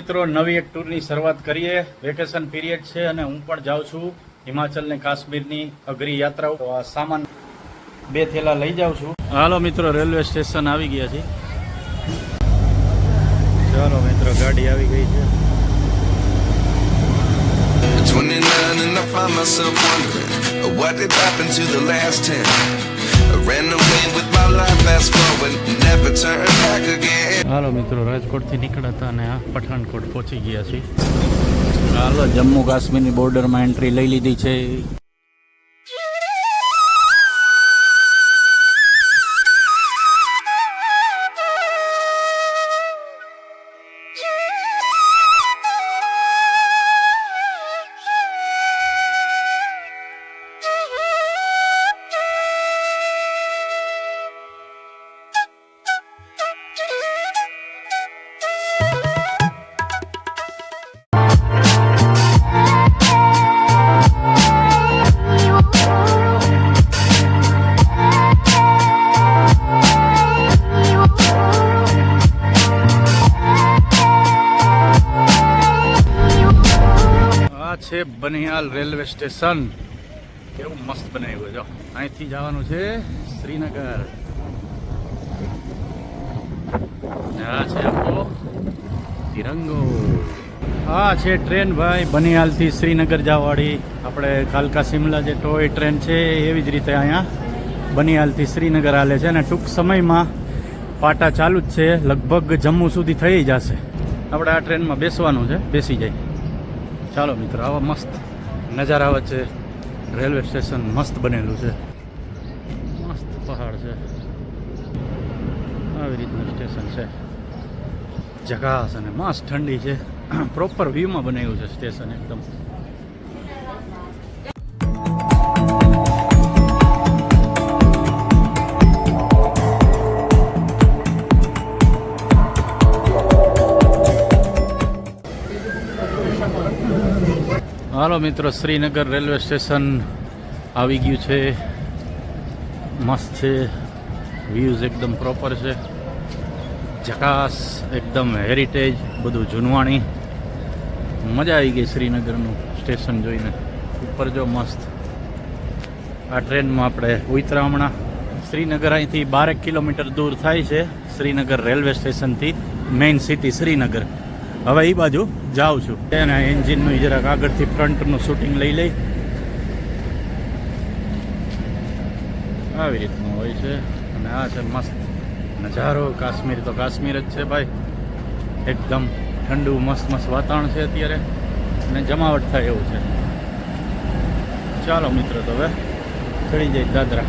મિત્રો, નવી એક ટૂરની શરૂઆત કરીએ. વેકેશન પીરિયડ છે અને હું પણ જાઉં છું હિમાચલ ને કાશ્મીરની અઘરી યાત્રાઓ. તો આ સામાન 2 થેલા લઈ જાઉં છું. હાલો મિત્રો, રેલવે સ્ટેશન આવી ગયા છે. ચાલો મિત્રો, ગાડી આવી ગઈ છે. 29 and I find myself wondering what did happen to the last 10. I ran away with my life, fast forward, never turn back again. હાલો મિત્રો, રાજકોટથી નીકળ્યા હતા અને આ પઠાણકોટ પહોંચી ગયા છીએ. હાલો, જમ્મુ કાશ્મીરની બોર્ડરમાં એન્ટ્રી લઈ લીધી છે. છે બનિહાલ રેલવે સ્ટેશન. કેવું મસ્ત બનાવ્યું જો. અહીંથી જવાનું છે શ્રીનગર. આ છે આપણો તિરંગો. આ છે ટ્રેન ભાઈ, બનિહાલથી શ્રીનગર જવાવાળી. આપણે કાલકા શિમલા જે ટોય ટ્રેન છે એવી જ રીતે અહીંયા બનિહાલથી શ્રીનગર હાલે છે અને ટૂંક સમયમાં પાટા ચાલુ જ છે. લગભગ જમ્મુ સુધી થઈ જશે. આપણે આ ટ્રેનમાં બેસવાનું છે, બેસી જાય. ચાલો મિત્રો, આવા મસ્ત નજારા વચ્ચે રેલવે સ્ટેશન મસ્ત બનેલું છે. મસ્ત પહાડ છે, આવી રીતનું સ્ટેશન છે. જગાસ અને મસ્ત ઠંડી છે. પ્રોપર વ્યૂમાં બનાવ્યું છે સ્ટેશન એકદમ. હાલો મિત્રો, શ્રીનગર રેલવે સ્ટેશન આવી ગયું છે. મસ્ત છે, વ્યૂઝ એકદમ પ્રોપર છે. ઝકાસ, એકદમ હેરિટેજ, બધું જૂનવાણી. મજા આવી ગઈ શ્રીનગરનું સ્ટેશન જોઈને. ઉપર જો મસ્ત. આ ટ્રેનમાં આપણે ઉતરા હમણાં. શ્રીનગર અહીંથી 12 કિલોમીટર દૂર થાય છે શ્રીનગર રેલવે સ્ટેશનથી મેઇન સિટી શ્રીનગર. હવે એ બાજુ જાઉં છું. એના એન્જિનનું જરાક આગળથી ફ્રન્ટનું શૂટિંગ લઈ લઈ. આવી રીતનું હોય છે. અને આ છે મસ્ત નજારો. કાશ્મીર તો કાશ્મીર જ છે ભાઈ. એકદમ ઠંડુ મસ્ત મસ્ત વાતાવરણ છે અત્યારે અને જમાવટ થાય એવું છે. ચાલો મિત્રો, તો હવે ચડી જાય દાદરા.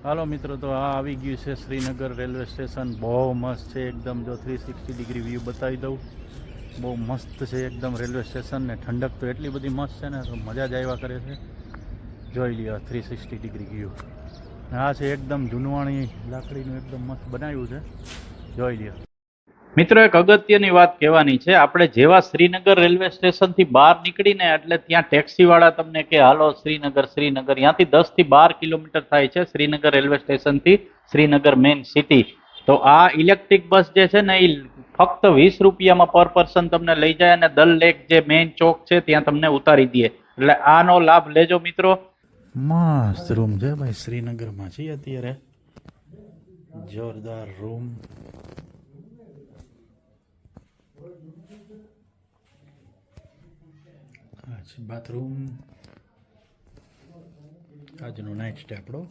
હાલો મિત્રો, તો આ આવી ગયું છે શ્રીનગર રેલવે સ્ટેશન. બહુ મસ્ત છે એકદમ. જો 360 ડિગ્રી વ્યૂ બતાવી દઉં. બહુ મસ્ત છે એકદમ રેલવે સ્ટેશન. ને ઠંડક તો એટલી બધી મસ્ત છે ને, તો મજા જ આવ્યા કરે છે. જોઈ લ્યો 360 ડિગ્રી વ્યૂ. આ છે એકદમ જૂનવાણી લાકડીનું એકદમ મસ્ત બનાવ્યું છે. જોઈ લ્યો મિત્રો, એક અગત્યની વાત કહેવાની છે. આપણે જેવા શ્રીનગર રેલવે સ્ટેશનથી બહાર નીકળીને એટલે ત્યાં ટેક્સીવાળા તમને કે હાલો શ્રીનગર. ત્યાંથી 10 થી 12 કિલોમીટર થાય છે શ્રીનગર રેલવે સ્ટેશનથી શ્રીનગર મેઇન સિટી. તો આ ઇલેક્ટ્રિક બસ જે છે ને, એ ફક્ત 20 રૂપિયામાં પર પર્સન તમને લઈ જાય અને દલ લેક જે મેઇન ચોક છે ત્યાં તમને ઉતારી દે. એટલે આનો લાભ લેજો મિત્રો. મસ્ત રૂમ છે ભાઈ. શ્રીનગરમાં છીએ અત્યારે. જોરદાર રૂમ. બાથરૂમ. આજનો નાઇટ સ્ટે આપણો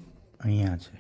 અહીંયા છે.